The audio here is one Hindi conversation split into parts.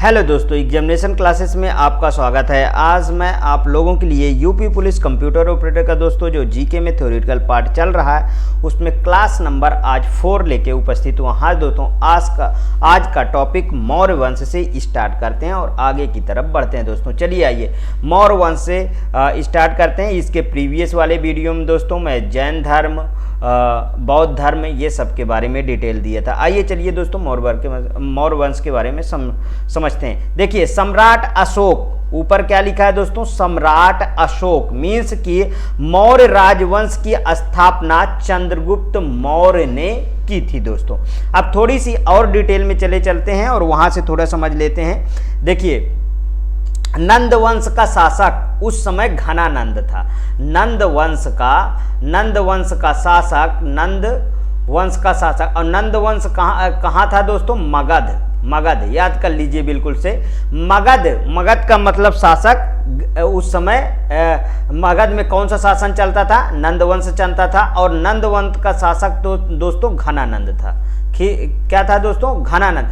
हेलो दोस्तों, एग्जामिनेशन क्लासेस में आपका स्वागत है। आज मैं आप लोगों के लिए यूपी पुलिस कंप्यूटर ऑपरेटर का दोस्तों जो जीके में थ्योरेटिकल पार्ट चल रहा है उसमें क्लास नंबर आज 4 लेके उपस्थित हुआ। हाँ दोस्तों, आज का टॉपिक मौर्य वंश से स्टार्ट करते हैं और आगे की तरफ बढ़ते हैं। दोस्तों चलिए आइए मौर्य वंश से स्टार्ट करते हैं। इसके प्रीवियस वाले वीडियो में दोस्तों मैं जैन धर्म, बौद्ध धर्म, ये सब के बारे में डिटेल दिया था। आइए चलिए दोस्तों मौर्य वंश के बारे में समझते हैं। देखिए सम्राट अशोक, ऊपर क्या लिखा है दोस्तों, सम्राट अशोक मीन्स कि मौर्य राजवंश की स्थापना चंद्रगुप्त मौर्य ने की थी। दोस्तों अब थोड़ी सी और डिटेल में चलते हैं और वहां से थोड़ा समझ लेते हैं। देखिए नंद वंश का शासक उस समय घनानंद था। नंद वंश का शासक और नंद वंश कहाँ था दोस्तों, मगध याद कर लीजिए बिल्कुल से। मगध का मतलब शासक। उस समय मगध में कौन सा शासन चलता था, नंद वंश चलता था और नंद वंश का शासक तो दोस्तों घनानंद था। क्या था दोस्तों, घनानंद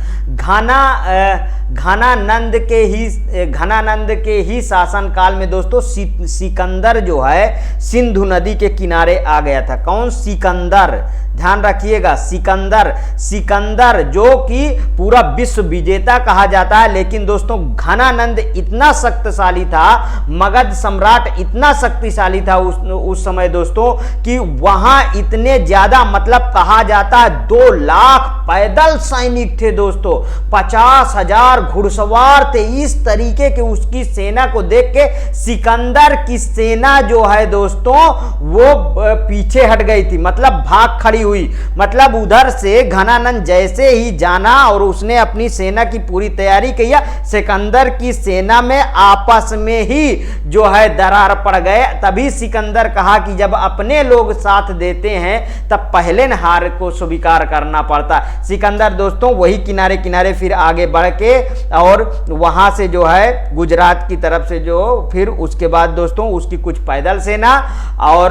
के ही शासन काल में दोस्तों सिकंदर जो है सिंधु नदी के किनारे आ गया था। कौन, सिकंदर, ध्यान रखिएगा, सिकंदर जो कि पूरा विश्व विजेता कहा जाता है। लेकिन दोस्तों घनानंद इतना शक्तिशाली था, मगध सम्राट इतना शक्तिशाली था उस समय दोस्तों कि वहां इतने ज्यादा मतलब कहा जाता है 2 लाख पैदल सैनिक थे दोस्तों, 50,000 घुड़सवार थे। इस तरीके के उसकी सेना को देख के सिकंदर की सेना जो है दोस्तों वो पीछे हट गई थी, मतलब भाग खड़ी हुई। मतलब उधर से घनानंद जैसे ही जाना और उसने अपनी सेना की पूरी तैयारी किया, सिकंदर की सेना में आपस में ही जो है दरार पड़ गए। तभी सिकंदर कहा कि जब अपने लोग साथ देते हैं तब पहले न हार को स्वीकार करना पड़ता। सिकंदर दोस्तों वही किनारे फिर आगे बढ़ के और वहां से जो है गुजरात की तरफ से जो फिर उसके बाद दोस्तों उसकी कुछ पैदल सेना और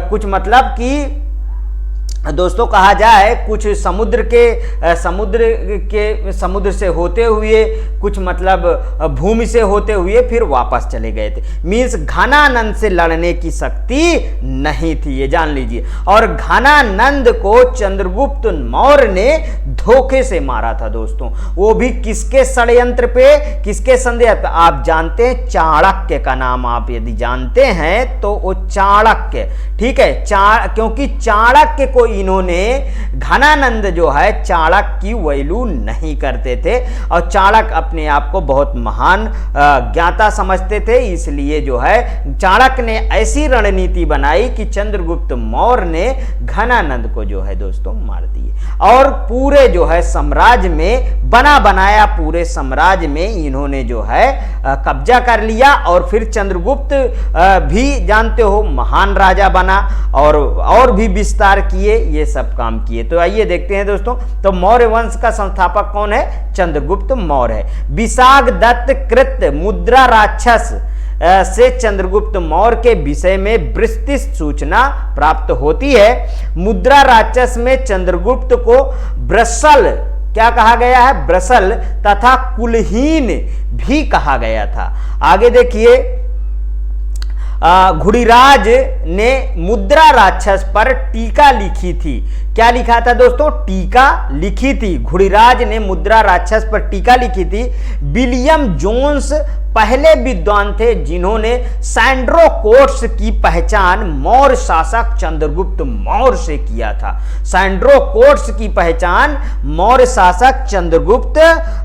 कुछ मतलब कि दोस्तों कहा जाए कुछ समुद्र से होते हुए, कुछ मतलब भूमि से होते हुए फिर वापस चले गए थे। मींस घनानंद से लड़ने की शक्ति नहीं थी, ये जान लीजिए। और घनानंद को चंद्रगुप्त मौर्य ने धोखे से मारा था दोस्तों। वो भी किसके षड्यंत्र पे, किसके संदेह पे, आप जानते हैं चाणक्य का नाम आप यदि जानते हैं तो वो चाणक्य, ठीक है, क्योंकि चाणक्य को इन्होंने, घनानंद जो है चाणक्य की वैल्यू नहीं करते थे और चाणक्य अपने आप को बहुत महान ज्ञाता समझते थे। इसलिए जो है चाणक्य ने ऐसी रणनीति बनाई कि चंद्रगुप्त मौर्य ने घनानंद को जो है दोस्तों मार दिए और पूरे जो है साम्राज्य में बनाया पूरे साम्राज्य में इन्होंने जो है कब्जा कर लिया। और फिर चंद्रगुप्त भी जानते हो महान राजा बना और भी विस्तार किए, ये सब काम किए। तो आइए देखते हैं दोस्तों, तो मौर्य वंश का संस्थापक कौन है, चंद्रगुप्त मौर्य है। विशाख दत्त कृत मुद्रा राक्षस से चंद्रगुप्त मौर्य के विषय में विस्तृत सूचना प्राप्त होती है। मुद्रा राक्षस में चंद्रगुप्त को ब्रसल क्या कहा गया है, ब्रसल तथा कुलहीन भी कहा गया था। आगे देखिए, घुड़ीराज ने मुद्रा राक्षस पर टीका लिखी थी। क्या लिखा था दोस्तों, टीका लिखी थी। घुड़ीराज ने मुद्रा राक्षस पर टीका लिखी थी। विलियम जोन्स पहले विद्वान थे जिन्होंने सैंड्रोकोट्स की पहचान मौर्य शासक चंद्रगुप्त मौर्य से किया था। सैंड्रोकोट्स की पहचान मौर्य शासक चंद्रगुप्त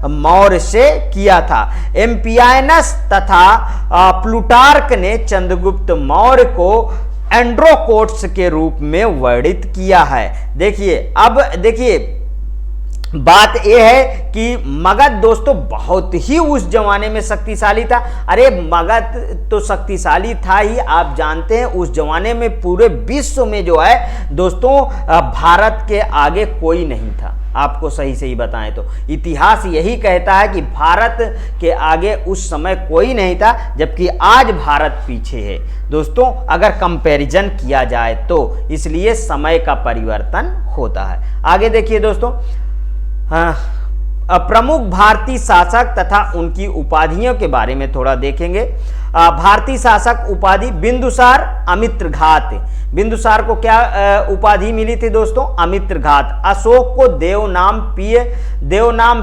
मौर्य से किया था। एम्पियानस तथा प्लूटार्क ने चंद्रगुप्त मौर्य को एंड्रोकोट्स के रूप में वर्णित किया है। देखिए अब देखिए बात यह है कि मगध दोस्तों बहुत ही उस जमाने में शक्तिशाली था। अरे मगध तो शक्तिशाली था ही, आप जानते हैं उस जमाने में पूरे विश्व में जो है दोस्तों भारत के आगे कोई नहीं था। आपको सही से ही बताएं तो इतिहास यही कहता है कि भारत के आगे उस समय कोई नहीं था, जबकि आज भारत पीछे है दोस्तों अगर कंपैरिजन किया जाए तो। इसलिए समय का परिवर्तन होता है। आगे देखिए दोस्तों, प्रमुख भारतीय शासक तथा उनकी उपाधियों के बारे में थोड़ा देखेंगे। भारतीय शासक उपाधि बिंदुसार अमित्रघात। बिंदुसार को क्या उपाधि मिली थी दोस्तों? अमित्रघात। अशोक को देव नाम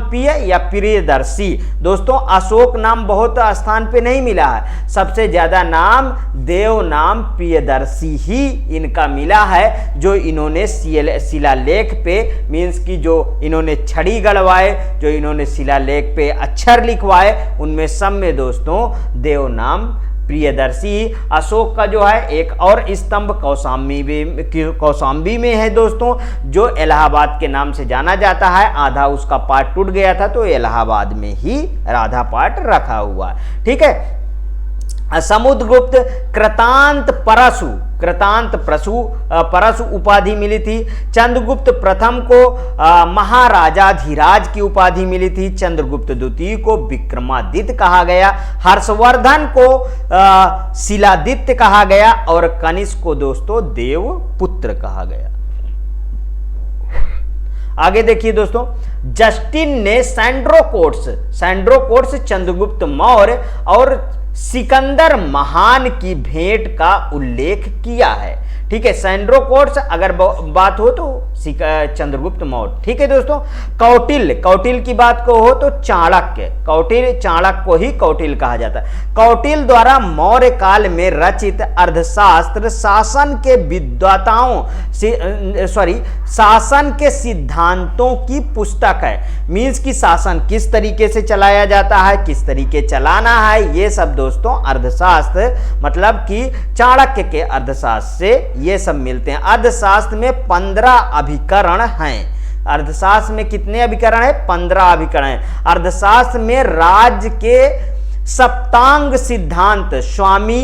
पिय या प्रियदर्शी। दोस्तों अशोक नाम बहुत स्थान पे नहीं मिला है, सबसे ज्यादा नाम देव नाम प्रियदर्शी ही इनका मिला है, जो इन्होंने शिलालेख पे मीन्स की जो इन्होंने छड़ी गड़वाए, जो इन्होंने शिलालेख पे अक्षर लिखवाए, उनमें सब में दोस्तों देव नाम प्रियदर्शी। अशोक का जो है एक और स्तंभ कौशाम्बी में है दोस्तों, जो इलाहाबाद के नाम से जाना जाता है। आधा उसका पार्ट टूट गया था तो इलाहाबाद में ही आधा पार्ट रखा हुआ, ठीक है। समुद्रगुप्त कृतांत परशु उपाधि मिली थी। चंद्रगुप्त प्रथम को महाराजाधिराज की उपाधि मिली थी। चंद्रगुप्त द्वितीय को विक्रमादित्य कहा गया। हर्षवर्धन को शिलादित्य कहा गया और कनिष्क को दोस्तों देवपुत्र कहा गया। आगे देखिए दोस्तों, जस्टिन ने सैंड्रोकोट्स चंद्रगुप्त मौर्य और सिकंदर महान की भेंट का उल्लेख किया है, ठीक है। सैंड्रोकोट्स अगर बात हो तो चंद्रगुप्त मौर्य, ठीक है दोस्तों। कौटिल्य की बात को हो तो चाणक्य को ही कौटिल्य कहा जाता है। कौटिल्य द्वारा मौर्य काल में रचित अर्थशास्त्र शासन के सिद्धांतों की पुस्तक है। मीन्स की शासन किस तरीके से चलाया जाता है, किस तरीके चलाना है, ये सब दोस्तों अर्थशास्त्र मतलब कि चाणक्य के अर्थशास्त्र से ये सब मिलते हैं। अर्थशास्त्र में 15 अभिकरण हैं। अर्थशास्त्र में कितने अभिकरण हैं? 15 अभिकरण हैं। अर्थशास्त्र में राज्य के सप्तांग सिद्धांत स्वामी,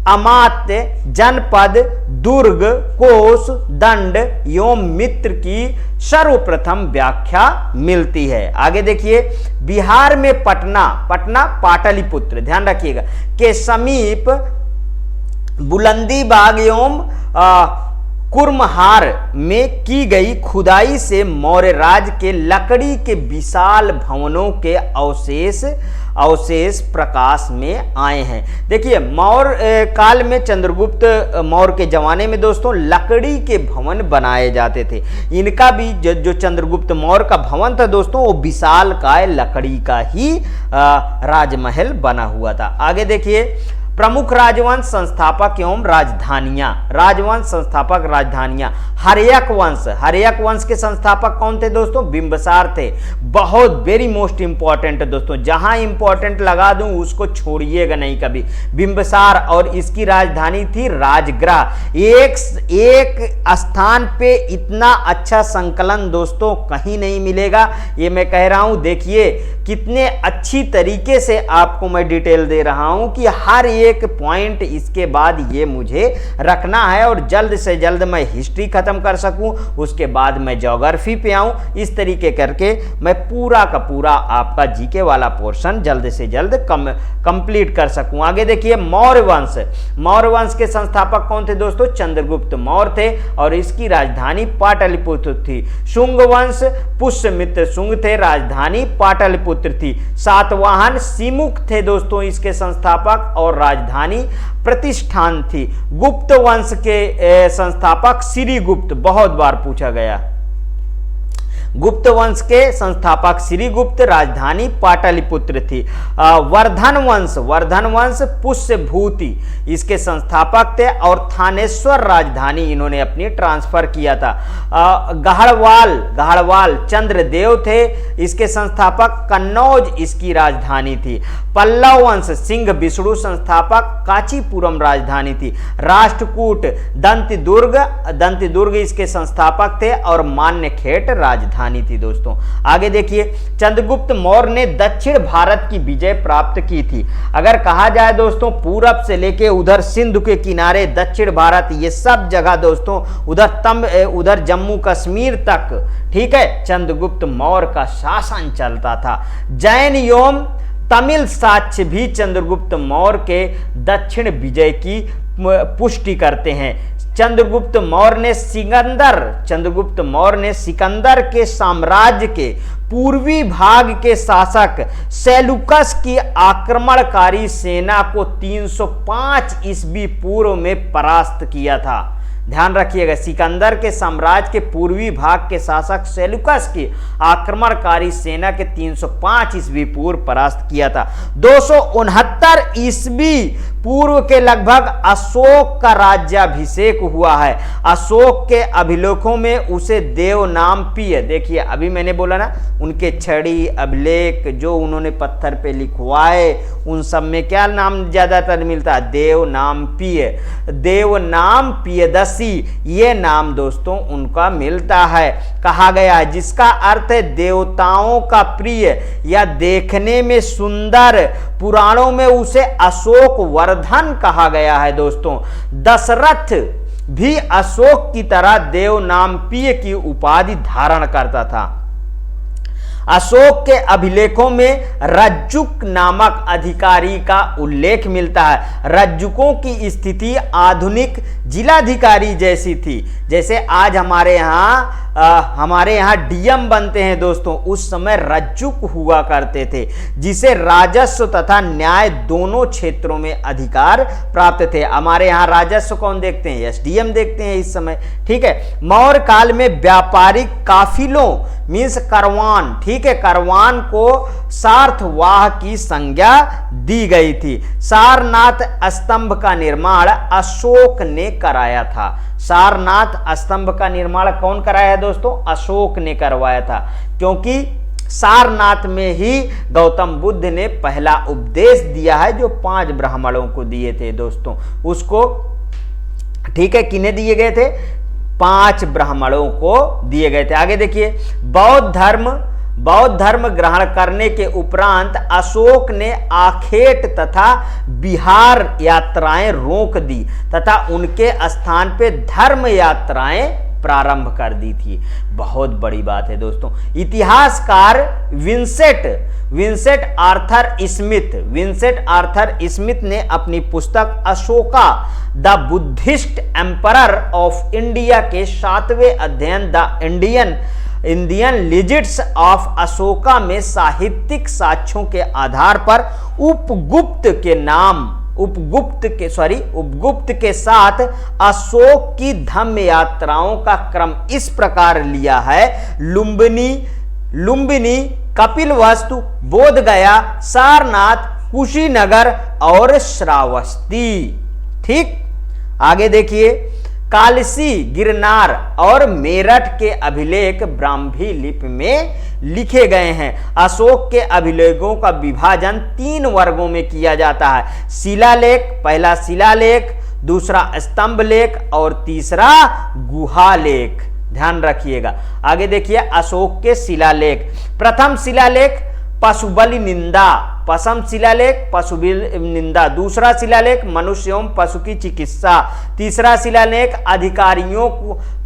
अमात्य, जनपद, दुर्ग, कोष, दंड एवं मित्र की सर्वप्रथम व्याख्या मिलती है। आगे देखिए, बिहार में पटना पाटलिपुत्र ध्यान रखिएगा के समीप बुलंदी बाग एवं कुर्महार में की गई खुदाई से मौर्य राज के लकड़ी के विशाल भवनों के अवशेष प्रकाश में आए हैं। देखिए मौर्य काल में चंद्रगुप्त मौर्य के जमाने में दोस्तों लकड़ी के भवन बनाए जाते थे। इनका भी जो चंद्रगुप्त मौर्य का भवन था दोस्तों, वो विशाल काय लकड़ी का ही राजमहल बना हुआ था। आगे देखिए, प्रमुख राजवंश संस्थापक एवं राजधानियां। हर्यक वंश के संस्थापक कौन थे दोस्तों? बिंबिसार थे। बहुत वेरी मोस्ट इंपॉर्टेंट दोस्तों, जहां इंपॉर्टेंट लगा दूं उसको छोड़िएगा नहीं कभी। बिंबिसार और इसकी राजधानी थी राजगृह। एक स्थान पे इतना अच्छा संकलन दोस्तों कहीं नहीं मिलेगा, ये मैं कह रहा हूं। देखिए कितने अच्छी तरीके से आपको मैं डिटेल दे रहा हूं कि हर एक पॉइंट इसके बाद ये मुझे रखना है और जल्द से जल्द मैं हिस्ट्री खत्म कर सकूं, उसके बाद मैं ज्योग्राफी पे आऊं। इस तरीके करके मैं पूरा का पूरा आपका जीके वाला पोर्शन जल्द से जल्द कंप्लीट कर सकूं। आगे देखिए, मौर्य वंश के संस्थापक कौन थे दोस्तों? चंद्रगुप्त मौर्य थे और इसकी राजधानी पाटलिपुत्र थी। शुंग वंश पुष्यमित्र शुंग थे, राजधानी पाटलिपुत्र थी। सातवाहन सिमुख थे दोस्तों इसके संस्थापक और राजधानी प्रतिष्ठान थी। गुप्त वंश के संस्थापक श्रीगुप्त, बहुत बार पूछा गया। गुप्त वंश के संस्थापक श्रीगुप्त, राजधानी पाटलिपुत्र थी। वर्धन वंश पुष्यभूति इसके संस्थापक थे और थानेश्वर राजधानी इन्होंने अपनी ट्रांसफर किया था। गढ़वाल चंद्रदेव थे इसके संस्थापक, कन्नौज इसकी राजधानी थी। पल्लव वंश सिंह विष्णु संस्थापक, कांचीपुरम राजधानी थी। राष्ट्रकूट दंतिदुर्ग इसके संस्थापक थे और मान्यखेट राजधानी थी दोस्तों। आगे देखिए, चंद्रगुप्त मौर्य ने दक्षिण भारत की विजय प्राप्त की थी। अगर कहा जाए दोस्तों पूरब से लेके उधर सिंधु के किनारे दक्षिण भारत, ये सब जगह दोस्तों उधर जम्मू कश्मीर तक, ठीक है, चंद्रगुप्त मौर्य का शासन चलता था। जैन एवं तमिल साक्ष्य भी चंद्रगुप्त मौर्य के दक्षिण विजय की पुष्टि करते हैं। चंद्रगुप्त मौर्य ने सिकंदर के साम्राज्य के पूर्वी भाग के शासक सेलुकस की आक्रमणकारी सेना को 305 ईस्वी पूर्व में परास्त किया था। ध्यान रखिएगा, सिकंदर के साम्राज्य के पूर्वी भाग के शासक सेलुकस की आक्रमणकारी सेना के 305 ईस्वी पूर्व परास्त किया था। 269 ईस्वी पूर्व के लगभग अशोक का राज्याभिषेक हुआ है। अशोक के अभिलेखों में उसे देवनामपीय, देखिए अभी मैंने बोला ना, उनके छड़ी अभिलेख जो उन्होंने पत्थर पे लिखवाए उन सब में क्या नाम ज्यादातर मिलता है? देवनामपीय, देवनामपीयदसी, ये नाम दोस्तों उनका मिलता है। कहा गया है जिसका अर्थ है देवताओं का प्रिय या देखने में सुंदर। पुराणों में उसे अशोक वर्धन कहा गया है दोस्तों। दशरथ भी अशोक की तरह देवनामपीय की उपाधि धारण करता था। अशोक के अभिलेखों में रज्जुक नामक अधिकारी का उल्लेख मिलता है। रज्जुकों की स्थिति आधुनिक जिलाधिकारी जैसी थी। जैसे आज हमारे यहाँ डीएम बनते हैं दोस्तों, उस समय रज्जुक हुआ करते थे जिसे राजस्व तथा न्याय दोनों क्षेत्रों में अधिकार प्राप्त थे। हमारे यहाँ राजस्व कौन देखते हैं? एसडीएम देखते हैं इस समय, ठीक है। मौर्य काल में व्यापारिक काफिलों मीन्स करवान, ठीक है, करवान को सार्थवाह की संज्ञा दी गई थी। सारनाथ स्तंभ का निर्माण अशोक ने कराया था। सारनाथ स्तंभ का निर्माण कौन कराया दोस्तों? अशोक ने करवाया था, क्योंकि सारनाथ में ही गौतम बुद्ध ने पहला उपदेश दिया है जो 5 ब्राह्मणों को दिए थे दोस्तों, उसको, ठीक है, किन्हें दिए गए थे? 5 ब्राह्मणों को दिए गए थे। आगे देखिए, बौद्ध धर्म ग्रहण करने के उपरांत अशोक ने आखेट तथा बिहार यात्राएं रोक दी तथा उनके स्थान पे धर्म यात्राएं प्रारंभ कर दी थी। बहुत बड़ी बात है दोस्तों। इतिहासकार विंसेंट आर्थर स्मिथ ने अपनी पुस्तक Ashoka the Buddhist emperor of India के 7वें अध्ययन द इंडियन लिजिट्स ऑफ अशोका में साहित्यिक साक्ष्यों के आधार पर उपगुप्त के साथ अशोक की धम्म यात्राओं का क्रम इस प्रकार लिया है: लुम्बिनी, कपिलवस्तु, बोधगया, सारनाथ, कुशीनगर और श्रावस्ती। ठीक, आगे देखिए, कालसी, गिरनार और मेरठ के अभिलेख ब्राह्मी लिपि में लिखे गए हैं। अशोक के अभिलेखों का विभाजन 3 वर्गों में किया जाता है: शिलालेख, पहला शिलालेख, दूसरा स्तंभ लेख और तीसरा गुहालेख। ध्यान रखिएगा। आगे देखिए, अशोक के शिलालेख। प्रथम शिलालेख पशुबलि निंदा, पसम शिलालेख पशुबलि निंदा, दूसरा शिलालेख मनुष्य एवं पशु की चिकित्सा, तीसरा शिलालेख अधिकारियों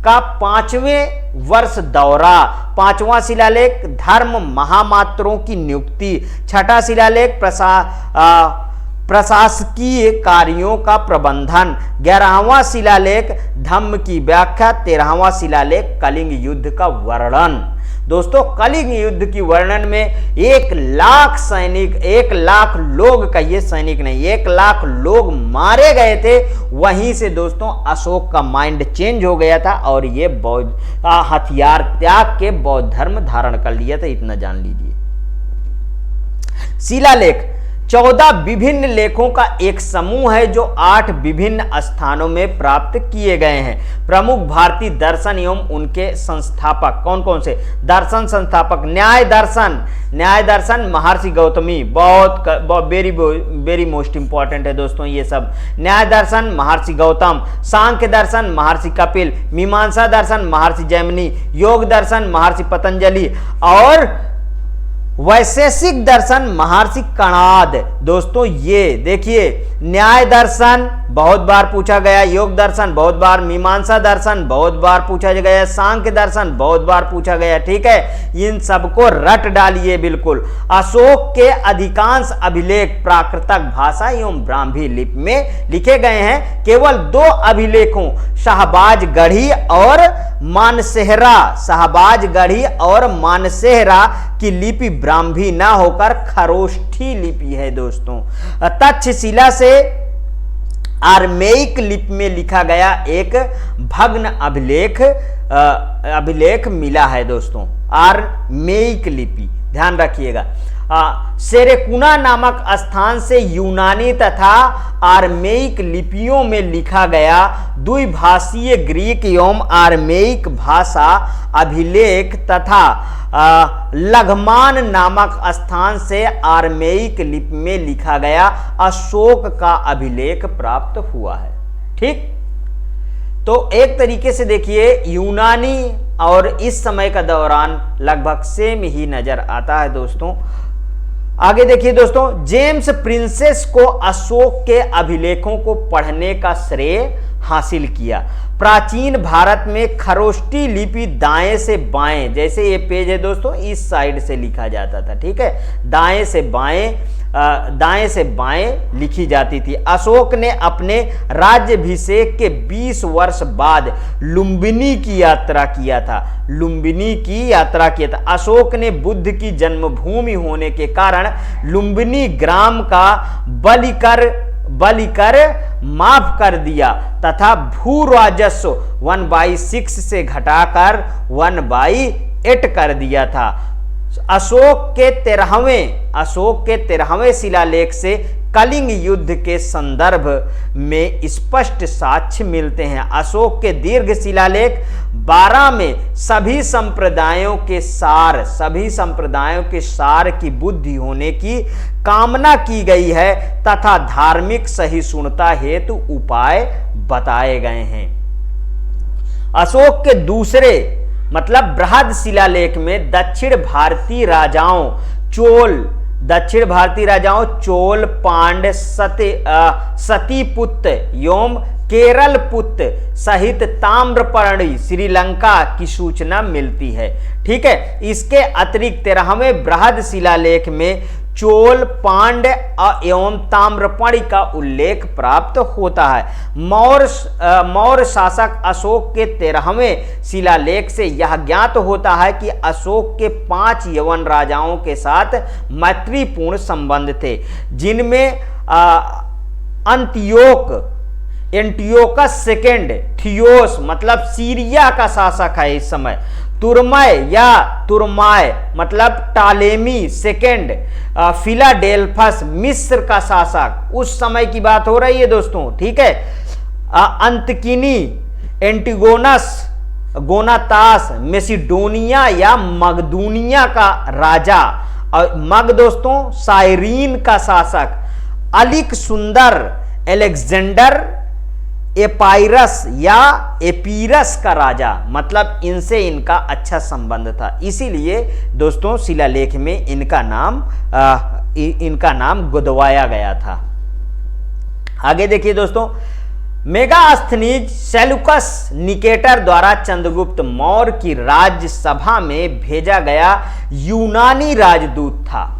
का 5वें वर्ष दौरा, 5वां शिलालेख धर्म महामात्रों की नियुक्ति, छठा शिलालेख प्रशासकीय कार्यों का प्रबंधन, 11वां शिलालेख धम्म की व्याख्या, 13वां शिलालेख कलिंग युद्ध का वर्णन। दोस्तों, कलिंग युद्ध की वर्णन में 1 लाख सैनिक, 1 लाख लोग, कहिए सैनिक नहीं, 1 लाख लोग मारे गए थे। वहीं से दोस्तों अशोक का माइंड चेंज हो गया था और ये बौद्ध हथियार त्याग के बौद्ध धर्म धारण कर लिया था। इतना जान लीजिए। शिलालेख 14 विभिन्न लेखों का एक समूह है जो 8 विभिन्न स्थानों में प्राप्त किए गए हैं। प्रमुख भारतीय दर्शन एवं उनके संस्थापक कौन कौन से? दर्शन संस्थापक, न्याय दर्शन महर्षि गौतमी, बहुत वेरी मोस्ट इंपॉर्टेंट है दोस्तों ये सब। न्याय दर्शन महर्षि गौतम, सांख्य दर्शन महर्षि कपिल, मीमांसा दर्शन महर्षि जैमिनी, योग दर्शन महर्षि पतंजलि और वैशेषिक दर्शन महर्षि कणाद। दोस्तों ये देखिए, न्याय दर्शन बहुत बार पूछा गया, योग दर्शन बहुत बार, मीमांसा दर्शन बहुत बार पूछा गया, सांख्य दर्शन बहुत बार पूछा गया। ठीक है, इन सबको रट डालिए बिल्कुल। अशोक के अधिकांश अभिलेख प्राकृतक भाषा एवं ब्राह्मी लिपि में लिखे गए हैं। केवल 2 अभिलेखों शाहबाजगढ़ी और मानसेहरा, शाहबाजगढ़ी और मानसेहरा की लिपि ब्राह्मी ना होकर खरोष्ठी लिपि है दोस्तों। तक्षशिला से आर्मेयिक लिपि में लिखा गया एक भग्न अभिलेख मिला है दोस्तों, आर्मेयिक लिपि, ध्यान रखिएगा। सेरेकुना नामक स्थान से यूनानी तथा आर्मेयिक लिपियों में लिखा गया द्विभाषीय ग्रीक एवं आर्मेयिक भाषा अभिलेख तथा लघमान नामक स्थान से आर्मेयिक लिपि में लिखा गया अशोक का अभिलेख प्राप्त हुआ है। ठीक, तो एक तरीके से देखिए यूनानी और इस समय का दौरान लगभग सेम ही नजर आता है दोस्तों। आगे देखिए दोस्तों, जेम्स प्रिंसेस को अशोक के अभिलेखों को पढ़ने का श्रेय हासिल किया। प्राचीन भारत में खरोष्ठी लिपि दाएं से बाएं, जैसे ये पेज है दोस्तों, इस साइड से लिखा जाता था। ठीक है, दाएं से बाएं लिखी जाती थी। अशोक ने अपने राज्याभिषेक के 20 वर्ष बाद लुम्बिनी की यात्रा किया था। अशोक ने बुद्ध की जन्मभूमि होने के कारण लुम्बिनी ग्राम का बलिकर माफ कर दिया तथा भू राजस्व 1/6 से घटाकर 1/8 कर दिया था। अशोक के 13वें शिलालेख से कलिंग युद्ध के संदर्भ में स्पष्ट साक्ष्य मिलते हैं। अशोक के दीर्घ शिलालेख 12 में सभी संप्रदायों के सार की बुद्धि होने की कामना की गई है तथा धार्मिक सहिष्णुता हेतु उपाय बताए गए हैं। अशोक के दूसरे मतलब बृहद शिलालेख में दक्षिण भारतीय राजाओं चोल, पांड्य, सतीपुत्र एवं केरल पुत्र सहित ताम्रपर्णी श्रीलंका की सूचना मिलती है। ठीक है, इसके अतिरिक्त 13वें बृहद शिलालेख में चोल, पांड्य एवं ताम्रपर्णी का उल्लेख प्राप्त होता है। मौर्य शासक अशोक के 13वें शिलालेख से यह ज्ञात होता है कि अशोक के 5 यवन राजाओं के साथ मैत्रीपूर्ण संबंध थे, जिनमें एंटियोकस सेकेंड थियोस मतलब सीरिया का शासक है इस समय, तुरमाय मतलब टालेमी सेकेंड फिलाडेल्फस मिस्र का शासक, उस समय की बात हो रही है दोस्तों। ठीक है, अंतकिनी एंटिगोनस गोनातास मेसिडोनिया या मगदूनिया का राजा, और मग दोस्तों साइरीन का शासक, अलिक सुंदर एलेक्जेंडर एपाइरस या एपीरस का राजा, मतलब इनसे इनका अच्छा संबंध था, इसीलिए दोस्तों शिलालेख में इनका नाम गुदवाया गया था। आगे देखिए दोस्तों, मेगास्थनीज सेल्यूकस निकेटर द्वारा चंद्रगुप्त मौर्य की राज्यसभा में भेजा गया यूनानी राजदूत था।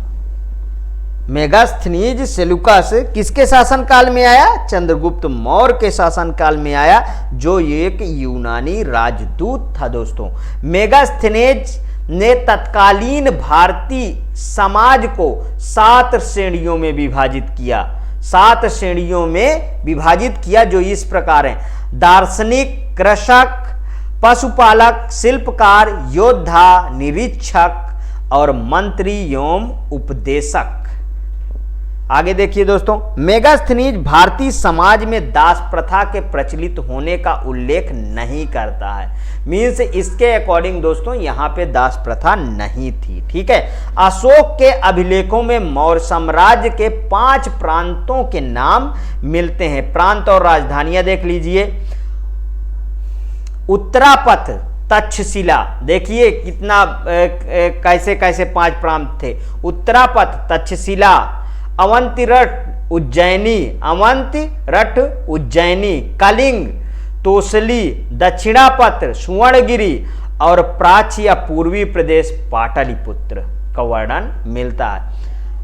मेगास्थनीज सेल्यूकस किसके शासनकाल में आया? चंद्रगुप्त मौर्य के शासनकाल में आया, जो एक यूनानी राजदूत था दोस्तों। मेगास्थनीज ने तत्कालीन भारतीय समाज को 7 श्रेणियों में विभाजित किया। 7 श्रेणियों में विभाजित किया जो इस प्रकार हैं: दार्शनिक, कृषक, पशुपालक, शिल्पकार, योद्धा, निरीक्षक और मंत्री एवं उपदेशक। आगे देखिए दोस्तों, मेगास्थनीज भारतीय समाज में दास प्रथा के प्रचलित होने का उल्लेख नहीं करता है। मीन्स इसके अकॉर्डिंग दोस्तों यहाँ पे दास प्रथा नहीं थी। ठीक है, अशोक के अभिलेखों में मौर्य साम्राज्य के 5 प्रांतों के नाम मिलते हैं। प्रांत और राजधानियां देख लीजिए। उत्तरापथ, तक्षशिला, देखिए कितना कैसे कैसे 5 प्रांत थे। उत्तरापथ, तक्षशिला, अवंतिरट उज्जैनी, अवंती रठ उज्जैनी, कलिंग, तोसली, दक्षिणापत्र, सुवर्णगिरी और प्राच्य या पूर्वी प्रदेश पाटलिपुत्र का वर्णन मिलता है।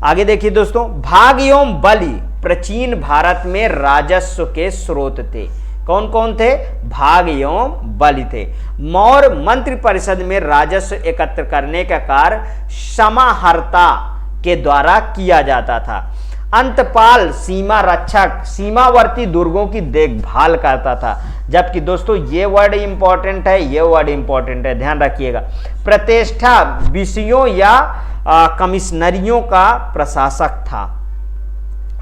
आगे देखिए दोस्तों, भाग एवं बलि प्राचीन भारत में राजस्व के स्रोत थे। कौन कौन थे? भाग एवं बलि थे। मौर्य मंत्रि परिषद में राजस्व एकत्र करने का कार्य समाहर्ता के द्वारा किया जाता था। अंतपाल सीमा रक्षक सीमावर्ती दुर्गों की देखभाल करता था। जबकि दोस्तों ये वर्ड इंपॉर्टेंट है, ये वर्ड इंपॉर्टेंट है, ध्यान रखिएगा। प्रतिष्ठा विषयों या कमिश्नरियों का प्रशासक था।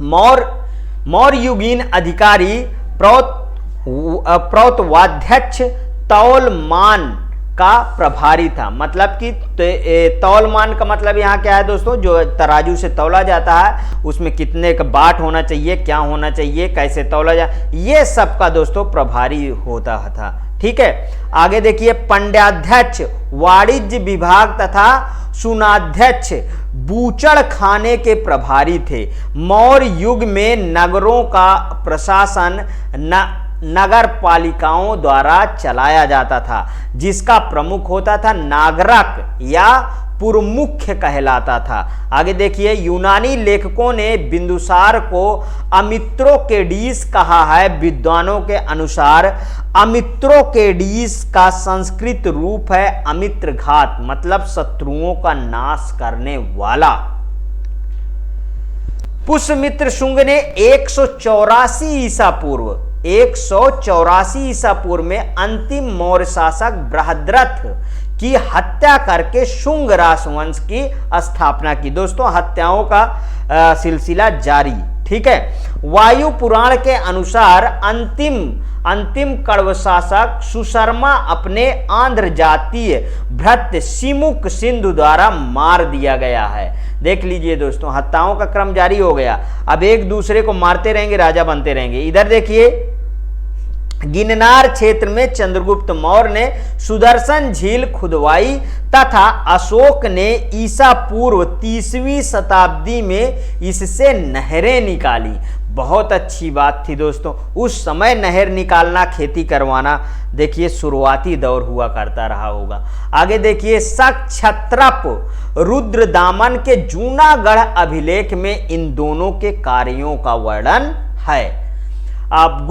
मौर्य युगीन अधिकारी प्रौतवाध्यक्ष तौलमान का प्रभारी था। मतलब कि तौलमान का मतलब यहाँ क्या है दोस्तों? जो तराजू से तौला जाता है उसमें कितने का बाट होना चाहिए, क्या होना चाहिए, कैसे तौला जाए, ये सब का दोस्तों प्रभारी होता था। ठीक है, आगे देखिए, पंड्याध्यक्ष वाणिज्य विभाग तथा सुनाध्यक्ष बूचड़ खाने के प्रभारी थे। मौर्य युग में नगरों का प्रशासन नगर पालिकाओं द्वारा चलाया जाता था, जिसका प्रमुख होता था नागरक या पुरमुख्य कहलाता था। आगे देखिए, यूनानी लेखकों ने बिंदुसार को अमित्रोकेडीस कहा है। विद्वानों के अनुसार अमित्रोकेडीस का संस्कृत रूप है अमित्रघात, मतलब शत्रुओं का नाश करने वाला। पुष्यमित्र शुंग ने 184 ईसा पूर्व 184 ईसा पूर्व में अंतिम मौर्य शासक बृहद्रथ की हत्या करके शुंग राजवंश की स्थापना की। दोस्तों हत्याओं का सिलसिला जारी। ठीक है, वायु पुराण के अनुसार अंतिम कण्व शासक सुशर्मा अपने आंध्र जातीय भृत्य सिमुक सिंधु द्वारा मार दिया गया है। देख लीजिए दोस्तों, हत्याओं का क्रम जारी हो गया। अब एक दूसरे को मारते रहेंगे, राजा बनते रहेंगे। इधर देखिए, गिन्नार क्षेत्र में चंद्रगुप्त मौर्य ने सुदर्शन झील खुदवाई तथा अशोक ने ईसा पूर्व 30वीं शताब्दी में इससे नहरें निकाली। बहुत अच्छी बात थी दोस्तों, उस समय नहर निकालना, खेती करवाना, देखिए शुरुआती दौर हुआ करता रहा होगा। आगे देखिए, शक क्षत्रप रुद्रदामन के जूनागढ़ अभिलेख में इन दोनों के कार्यों का वर्णन है। अब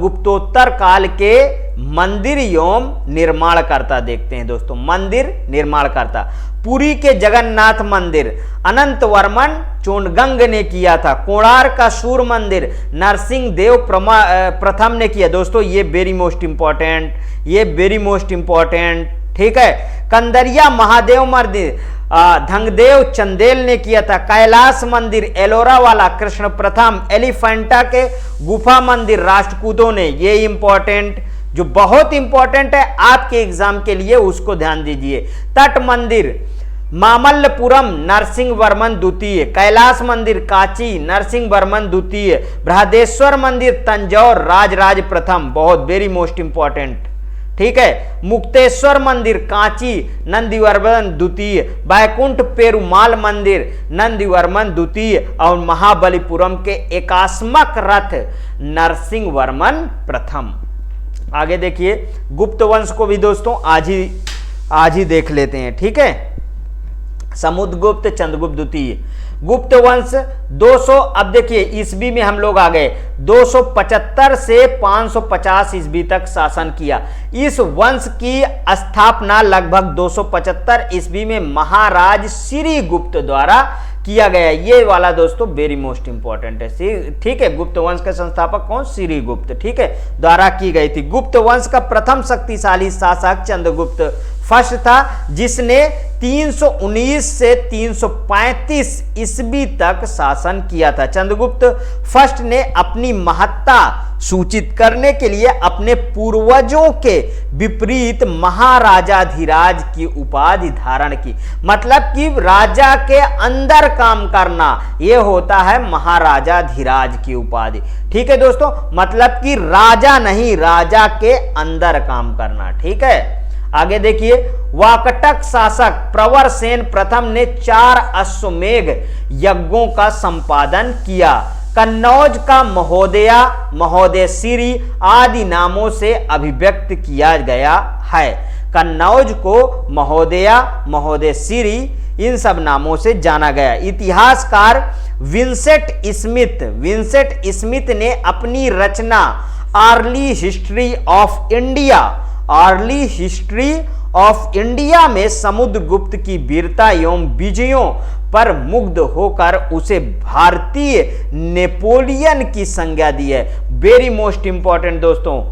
गुप्तोत्तर काल के मंदिर एवं निर्माण करता देखते हैं दोस्तों। मंदिर निर्माण करता, पुरी के जगन्नाथ मंदिर अनंत वर्मन चोंडगंग ने किया था। कोणार्क का सूर्य मंदिर नरसिंह देव प्रथम ने किया। दोस्तों ये वेरी मोस्ट इंपॉर्टेंट, ये वेरी मोस्ट इंपॉर्टेंट। ठीक है, कंदरिया महादेव मंदिर धंगदेव चंदेल ने किया था। कैलाश मंदिर एलोरा वाला कृष्ण प्रथम। एलिफेंटा के गुफा मंदिर राष्ट्रकूटों ने, ये इंपॉर्टेंट, जो बहुत इंपॉर्टेंट है आपके एग्जाम के लिए, उसको ध्यान दीजिए। तट मंदिर मामल्लपुरम नरसिंह वर्मन द्वितीय। कैलाश मंदिर कांची नरसिंह वर्मन द्वितीय। बृहदेश्वर मंदिर तंजौर राजराज प्रथम, बहुत वेरी मोस्ट इंपॉर्टेंट। ठीक है, मुक्तेश्वर मंदिर कांची नंदीवर्मन द्वितीय। बैकुंठ पेरुमाल मंदिर नंदीवर्मन द्वितीय। और महाबलीपुरम के एकास्मक रथ नरसिंह वर्मन प्रथम। आगे देखिए, गुप्त वंश को भी दोस्तों आज ही देख लेते हैं। ठीक है, समुद्रगुप्त चंद्रगुप्त द्वितीय। गुप्त वंश 200, अब देखिए ईस्वी में हम लोग आ गए, 275 से 550 ईस्वी तक शासन किया। इस वंश की स्थापना लगभग 275 ईस्वी में महाराज श्रीगुप्त द्वारा किया गया। ये वाला दोस्तों वेरी मोस्ट इंपॉर्टेंट है। ठीक है, गुप्त वंश के संस्थापक कौन? श्रीगुप्त। ठीक है, द्वारा की गई थी। गुप्त वंश का प्रथम शक्तिशाली शासक चंद्रगुप्त फर्स्ट था, जिसने 319 से 335 ईस्वी तक शासन किया था। चंद्रगुप्त फर्स्ट ने अपनी महत्ता सूचित करने के लिए अपने पूर्वजों के विपरीत महाराजाधिराज की उपाधि धारण की। मतलब कि राजा के अंदर काम करना, यह होता है महाराजाधिराज की उपाधि। ठीक है दोस्तों, मतलब कि राजा नहीं, राजा के अंदर काम करना। ठीक है, आगे देखिए, वाकटक शासक प्रवरसेन प्रथम ने 4 अश्वमेघ यज्ञों का संपादन किया। कन्नौज का महोदया, महोदयश्री आदि नामों से अभिव्यक्त किया गया है। कन्नौज को महोदया, महोदयश्री इन सब नामों से जाना गया। इतिहासकार विंसेंट स्मिथ ने अपनी रचना अर्ली हिस्ट्री ऑफ इंडिया में समुद्रगुप्त की वीरता एवं विजयों पर मुग्ध होकर उसे भारतीय नेपोलियन की संज्ञा दी है। वेरी मोस्ट इंपॉर्टेंट दोस्तों,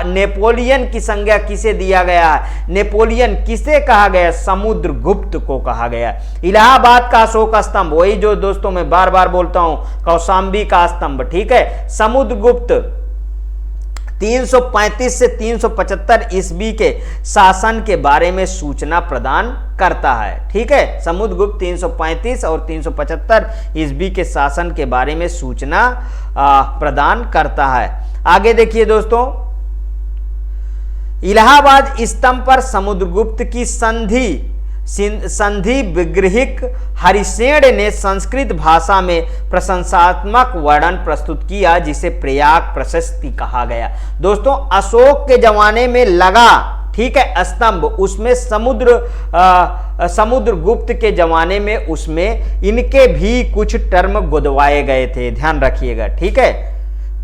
नेपोलियन की संज्ञा किसे दिया गया है? नेपोलियन किसे कहा गया? समुद्रगुप्त को कहा गया। इलाहाबाद का अशोक स्तंभ, वही जो दोस्तों मैं बार बार बोलता हूं, कौशाम्बी का स्तंभ, ठीक है। समुद्रगुप्त 335 से 375 ईस्वी के शासन के बारे में सूचना प्रदान करता है, ठीक है। समुद्रगुप्त 335 और 375 ईस्वी के शासन के बारे में सूचना प्रदान करता है। आगे देखिए दोस्तों, इलाहाबाद स्तंभ पर समुद्रगुप्त की संधि विग्रहिक हरिसेन ने संस्कृत भाषा में प्रशंसात्मक वर्णन प्रस्तुत किया, जिसे प्रयाग प्रशस्ति कहा गया। दोस्तों अशोक के जमाने में लगा, ठीक है, स्तंभ, उसमें समुद्रगुप्त के जमाने में उसमें इनके भी कुछ टर्म गुदवाए गए थे, ध्यान रखिएगा, ठीक है।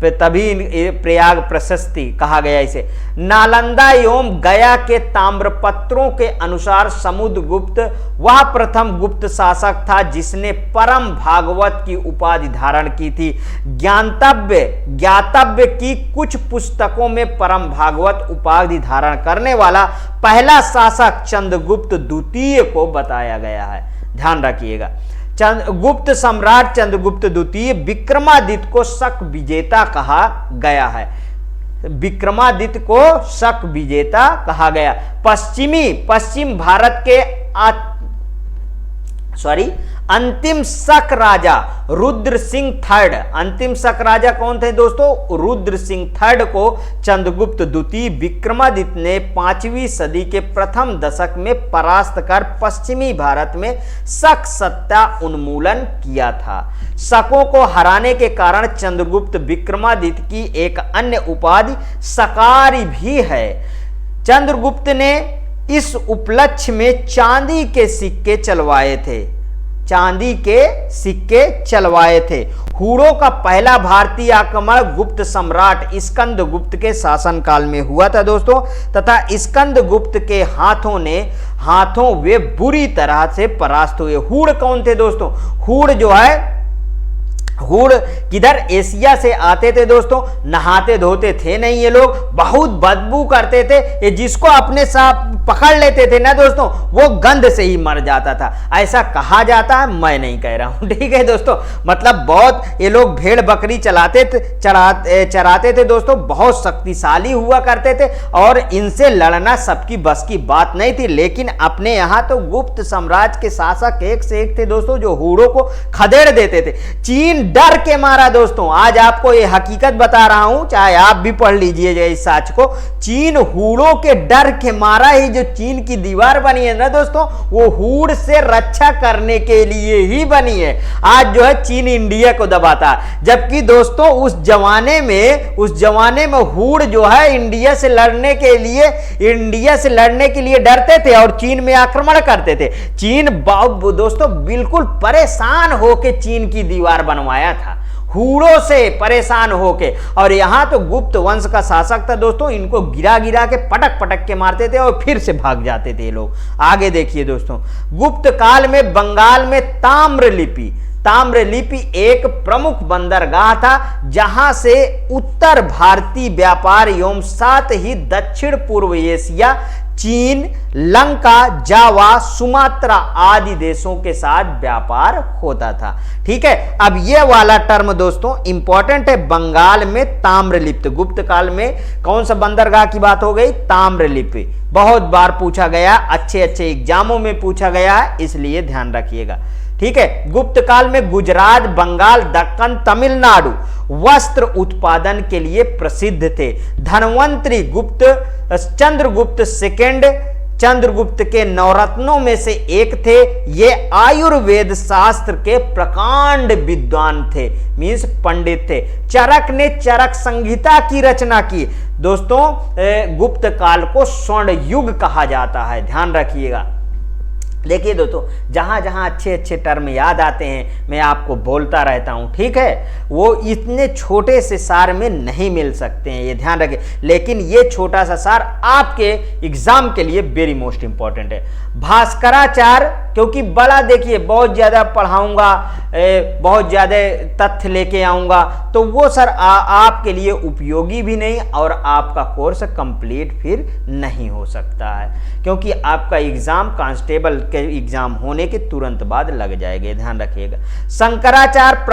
तभी प्रयाग प्रशस्ति कहा गया इसे। नालंदा एवं गया के ताम्रपत्रों के अनुसार समुद्रगुप्त वह प्रथम गुप्त शासक था जिसने परम भागवत की उपाधि धारण की थी। ज्ञातव्य की कुछ पुस्तकों में परम भागवत उपाधि धारण करने वाला पहला शासक चंद्रगुप्त द्वितीय को बताया गया है, ध्यान रखिएगा। गुप्त सम्राट चंद्रगुप्त द्वितीय विक्रमादित्य को शक विजेता कहा गया है। विक्रमादित्य को शक विजेता कहा गया। पश्चिम भारत के अंतिम शक राजा रुद्र सिंह थर्ड, अंतिम शक राजा कौन थे दोस्तों? रुद्र सिंह थर्ड को चंद्रगुप्त द्वितीय विक्रमादित्य ने 5वीं सदी के प्रथम दशक में परास्त कर पश्चिमी भारत में शक सत्ता उन्मूलन किया था। शकों को हराने के कारण चंद्रगुप्त विक्रमादित्य की एक अन्य उपाधि शकारी भी है। चंद्रगुप्त ने इस उपलक्ष्य में चांदी के सिक्के चलवाए थे। हुड़ों का पहला भारतीय आक्रमण गुप्त सम्राट स्कंदगुप्त के शासनकाल में हुआ था दोस्तों, तथा स्कंदगुप्त के हाथों वे बुरी तरह से परास्त हुए। हुड़ कौन थे दोस्तों? हुड़ जो है, हुड़ किधर एशिया से आते थे दोस्तों, नहाते धोते थे नहीं ये लोग, बहुत बदबू करते थे, ये जिसको अपने साथ पकड़ लेते थे ना दोस्तों वो गंध से ही मर जाता था, ऐसा कहा जाता है, मैं नहीं कह रहा हूं, ठीक है दोस्तों। मतलब बहुत ये लोग भेड़ बकरी चराते थे दोस्तों, बहुत शक्तिशाली हुआ करते थे और इनसे लड़ना सबकी बस की बात नहीं थी। लेकिन अपने यहां तो गुप्त साम्राज्य के शासक एक से एक थे दोस्तों जो हुड़ों को खदेड़ देते थे। चीन डर के मारा दोस्तों, आज आपको ये हकीकत बता रहा हूं, चाहे आप भी पढ़ लीजिए इस सच को, चीन हुड़ों के डर के मारा ही जो चीन की दीवार बनी है ना दोस्तों, वो हुड़ से रक्षा करने के लिए ही बनी है। आज जो है चीन इंडिया को दबाता है, जबकि दोस्तों उस जमाने में हुड़ जो है इंडिया से लड़ने के लिए डरते थे और चीन में आक्रमण करते थे। चीन दोस्तों बिल्कुल परेशान होके चीन की दीवार बनवाया था, हुड़ों से परेशान होके। और यहां तो गुप्त वंश का शासक था दोस्तों, इनको गिरा के पटक के मारते थे और फिर से भाग जाते थे लोग। आगे देखिए दोस्तों, गुप्त काल में बंगाल में ताम्रलिपि एक प्रमुख बंदरगाह था, जहां से उत्तर भारतीय व्यापार एवं साथ ही दक्षिण पूर्व एशिया, चीन, लंका, जावा, सुमात्रा आदि देशों के साथ व्यापार होता था, ठीक है। अब यह वाला टर्म दोस्तों इंपॉर्टेंट है, बंगाल में ताम्रलिप्त। गुप्त काल में कौन सा बंदरगाह की बात हो गई? ताम्रलिप्त। बहुत बार पूछा गया, अच्छे एग्जामों में पूछा गया है, इसलिए ध्यान रखिएगा, ठीक है। गुप्त काल में गुजरात, बंगाल, दक्कन, तमिलनाडु वस्त्र उत्पादन के लिए प्रसिद्ध थे। धनवंतरी चंद्रगुप्त चंद्रगुप्त के नवरत्नों में से एक थे। ये आयुर्वेद शास्त्र के प्रकांड विद्वान थे, मीन्स पंडित थे। चरक ने चरक संहिता की रचना की। दोस्तों गुप्त काल को स्वर्ण युग कहा जाता है, ध्यान रखिएगा। देखिए दोस्तों, जहाँ जहाँ अच्छे अच्छे टर्म याद आते हैं मैं आपको बोलता रहता हूँ, ठीक है। वो इतने छोटे से सार में नहीं मिल सकते हैं, ये ध्यान रखें। लेकिन ये छोटा सा सार आपके एग्जाम के लिए वेरी मोस्ट इंपॉर्टेंट है। भास्कराचार्य, क्योंकि बड़ा देखिए बहुत ज़्यादा पढ़ाऊँगा, बहुत ज़्यादा तथ्य लेके आऊँगा, तो वो सर आपके लिए उपयोगी भी नहीं और आपका कोर्स कंप्लीट फिर नहीं हो सकता है, क्योंकि आपका एग्ज़ाम कांस्टेबल के एग्जाम होने के तुरंत बाद लग जाएगा, ध्यान रखिएगा। शंकराचार्य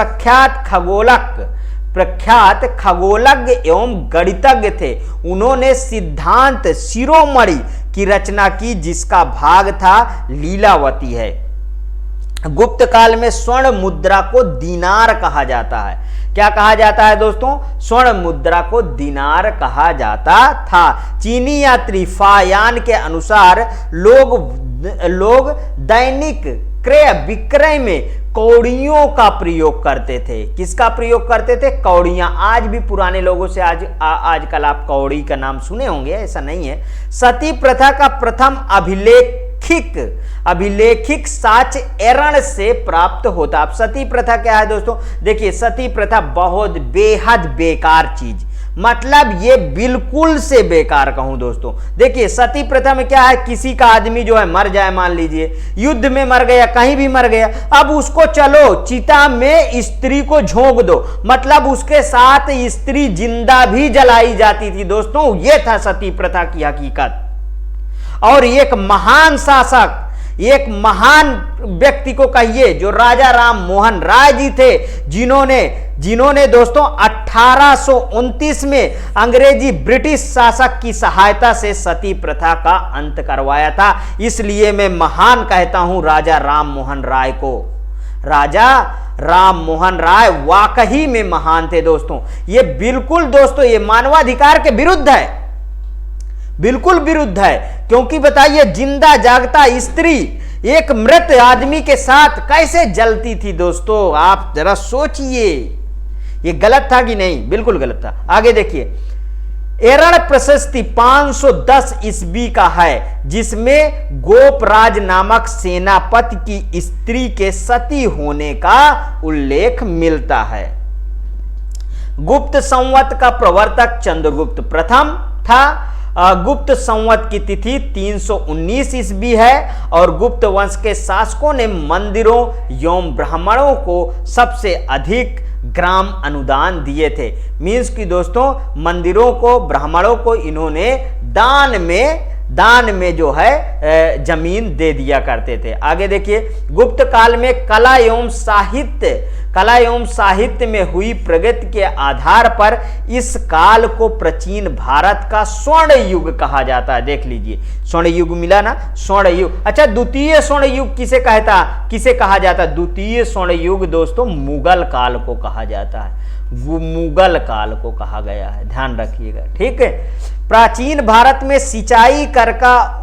प्रख्यात खगोलज्ञ एवं गणितज्ञ थे। उन्होंने सिद्धांत शिरोमणि की रचना की, जिसका भाग था लीलावती है। गुप्त काल में स्वर्ण मुद्रा को दीनार कहा जाता है। क्या कहा जाता है दोस्तों? स्वर्ण मुद्रा को दीनार कहा जाता था। चीनी यात्री फायान के अनुसार लोग दैनिक क्रय विक्रय में कौड़ियों का प्रयोग करते थे। किसका प्रयोग करते थे? कौड़ियां। आज भी पुराने लोगों से आजकल आप कौड़ी का नाम सुने होंगे, ऐसा नहीं है। सती प्रथा का प्रथम अभिलेखिक साक्ष्य एरण से प्राप्त होता। अब सती प्रथा क्या है दोस्तों? देखिए, सती प्रथा बहुत बेहद बेकार चीज, मतलब ये बिल्कुल से बेकार कहूं दोस्तों। देखिए, सती प्रथा में क्या है, किसी का आदमी जो है मर जाए, मान लीजिए युद्ध में मर गया, कहीं भी मर गया, अब उसको चलो चिता में स्त्री को झोंक दो, मतलब उसके साथ स्त्री जिंदा भी जलाई जाती थी दोस्तों। ये था सती प्रथा की हकीकत। और एक महान शासक, एक महान व्यक्ति को कहिए जो राजा राम मोहन राय जी थे, जिन्होंने दोस्तों 1829 में अंग्रेजी ब्रिटिश शासक की सहायता से सती प्रथा का अंत करवाया था। इसलिए मैं महान कहता हूं राजा राम मोहन राय को। राजा राम मोहन राय वाकई में महान थे दोस्तों। ये बिल्कुल दोस्तों ये मानवाधिकार के विरुद्ध है, बिल्कुल विरुद्ध है। क्योंकि बताइए, जिंदा जागता स्त्री एक मृत आदमी के साथ कैसे जलती थी दोस्तों? आप जरा सोचिए, ये गलत था कि नहीं? बिल्कुल गलत था। आगे देखिए, एरण प्रशस्ति 510 ईस्वी का है, जिसमें गोपराज नामक सेनापति की स्त्री के सती होने का उल्लेख मिलता है। गुप्त संवत का प्रवर्तक चंद्रगुप्त प्रथम था। गुप्त संवत की तिथि 319 ईस्वी है और गुप्त वंश के शासकों ने मंदिरों एवं ब्राह्मणों को सबसे अधिक ग्राम अनुदान दिए थे। मीन्स कि दोस्तों मंदिरों को, ब्राह्मणों को इन्होंने दान में जो है जमीन दे दिया करते थे। आगे देखिए, गुप्त काल में कला एवं साहित्य में हुई प्रगति के आधार पर इस काल को प्राचीन भारत का स्वर्ण युग कहा जाता है। देख लीजिए, स्वर्ण युग मिला ना, स्वर्ण युग। अच्छा, द्वितीय स्वर्ण युग किसे कहा जाता है? द्वितीय स्वर्ण युग दोस्तों मुगल काल को कहा जाता है, वो मुगल काल को कहा गया है, ध्यान रखिएगा, ठीक है। प्राचीन भारत में सिंचाई कर का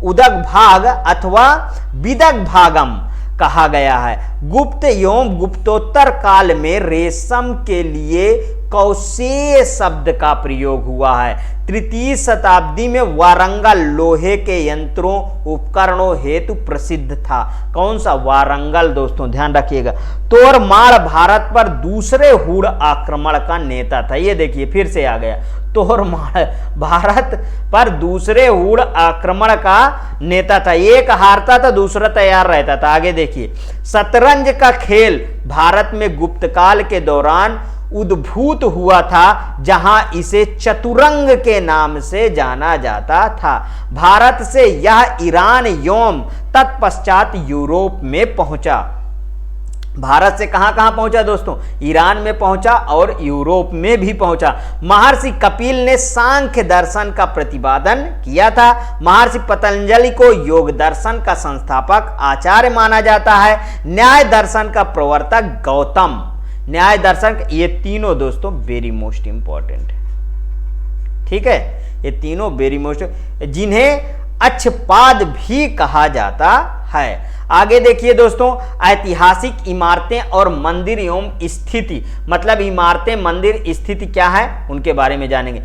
उदक भाग अथवा विदक भागम कहा गया है। गुप्त एवं गुप्तोत्तर काल में रेशम के लिए कौशेय शब्द का प्रयोग हुआ है। तृतीय शताब्दी में वारंगल लोहे के यंत्रों उपकरणों हेतु प्रसिद्ध था। कौन सा? वारंगल दोस्तों, ध्यान रखिएगा। तोरमाड़ भारत पर दूसरे हुड़ आक्रमण का नेता था। ये देखिए फिर से आ गया, तोरमाड़ भारत पर दूसरे हुड़ आक्रमण का नेता था। एक हारता था, दूसरा तैयार रहता था। आगे देखिए, शतरंज का खेल भारत में गुप्त काल के दौरान उद्भूत हुआ था, जहां इसे चतुरंग के नाम से जाना जाता था। भारत से यह ईरान एवं तत्पश्चात यूरोप में पहुंचा। भारत से कहां कहां पहुंचा दोस्तों? ईरान में पहुंचा और यूरोप में भी पहुंचा। महर्षि कपिल ने सांख्य दर्शन का प्रतिपादन किया था। महर्षि पतंजलि को योग दर्शन का संस्थापक आचार्य माना जाता है। न्याय दर्शन का प्रवर्तक गौतम। न्याय दर्शन, ये तीनों दोस्तों वेरी मोस्ट इंपॉर्टेंट है, ठीक है। ये तीनों वेरी मोस्ट, जिन्हें अक्षपाद भी कहा जाता है। आगे देखिए दोस्तों, ऐतिहासिक इमारतें और मंदिर एवं स्थिति, मतलब इमारतें मंदिर स्थिति क्या है उनके बारे में जानेंगे।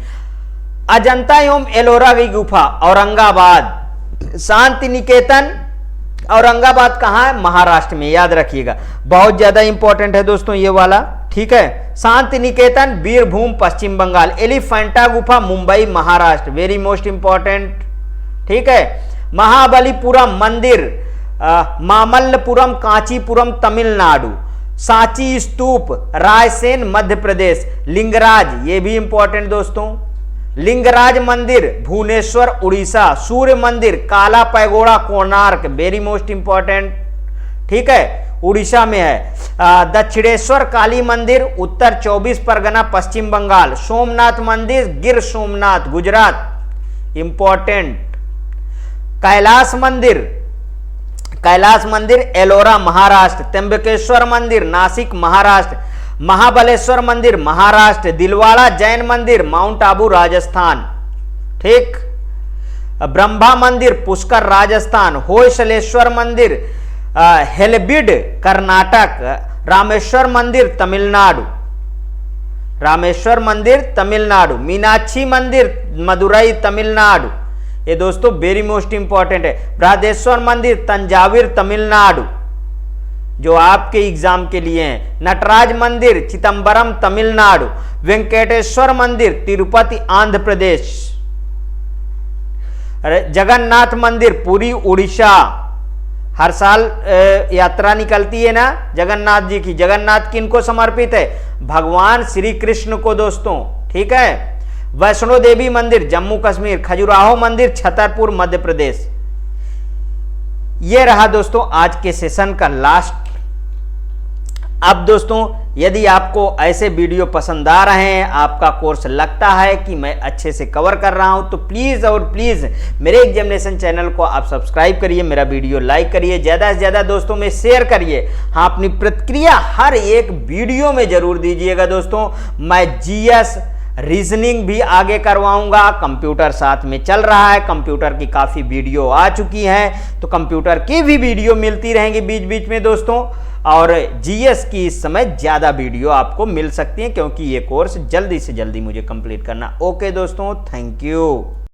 अजंता एवं एलोरा की गुफा औरंगाबाद, शांति निकेतन औरंगाबाद कहाँ है, महाराष्ट्र में, याद रखिएगा, बहुत ज्यादा इंपॉर्टेंट है दोस्तों ये वाला, ठीक है। शांति निकेतन बीरभूम पश्चिम बंगाल, एलिफेंटा गुफा Mumbai Maharashtra, very most important, ठीक है। महाबलीपुरम मंदिर मामल्लपुरम कांचीपुरम तमिलनाडु, सांची स्तूप रायसेन मध्य प्रदेश, लिंगराज ये भी इंपॉर्टेंट दोस्तों, लिंगराज मंदिर भुवनेश्वर उड़ीसा, सूर्य मंदिर काला pagoda Konark, very most important, ठीक है, उड़ीसा में है। दक्षिणेश्वर काली मंदिर उत्तर 24 परगना पश्चिम बंगाल, सोमनाथ मंदिर गिर सोमनाथ गुजरात, इंपॉर्टेंट। कैलाश मंदिर एलोरा महाराष्ट्र, त्र्यंबकेश्वर मंदिर नासिक महाराष्ट्र, महाबलेश्वर मंदिर महाराष्ट्र, दिलवाड़ा जैन मंदिर माउंट आबू राजस्थान, ठीक। ब्रह्मा मंदिर पुष्कर राजस्थान, होयसलेश्वर मंदिर हेलबिड कर्नाटक, रामेश्वर मंदिर तमिलनाडु, मीनाक्षी मंदिर मदुरई तमिलनाडु, ये दोस्तों वेरी मोस्ट इंपॉर्टेंट है। बृहदेश्वर मंदिर तंजावुर तमिलनाडु, जो आपके एग्जाम के लिए हैं। नटराज मंदिर चिदंबरम तमिलनाडु, वेंकटेश्वर मंदिर तिरुपति आंध्र प्रदेश, जगन्नाथ मंदिर पुरी उड़ीसा, हर साल यात्रा निकलती है ना जगन्नाथ जी की। जगन्नाथ किनको समर्पित है, भगवान श्री कृष्ण को दोस्तों, ठीक है। वैष्णो देवी मंदिर जम्मू कश्मीर, खजुराहो मंदिर छतरपुर मध्य प्रदेश। ये रहा दोस्तों आज के सेशन का लास्ट। अब दोस्तों यदि आपको ऐसे वीडियो पसंद आ रहे हैं, आपका कोर्स लगता है कि मैं अच्छे से कवर कर रहा हूं, तो प्लीज़ और प्लीज़ मेरे एग्जामिनेशन चैनल को आप सब्सक्राइब करिए, मेरा वीडियो लाइक करिए, ज़्यादा से ज़्यादा दोस्तों में शेयर करिए। हाँ, अपनी प्रतिक्रिया हर एक वीडियो में ज़रूर दीजिएगा दोस्तों। मैं जीएस रीजनिंग भी आगे करवाऊंगा, कंप्यूटर साथ में चल रहा है, कंप्यूटर की काफ़ी वीडियो आ चुकी हैं, तो कंप्यूटर की भी वीडियो मिलती रहेंगी बीच बीच में दोस्तों। और जीएस की इस समय ज़्यादा वीडियो आपको मिल सकती हैं, क्योंकि ये कोर्स जल्दी से जल्दी मुझे कंप्लीट करना। ओके दोस्तों, थैंक यू।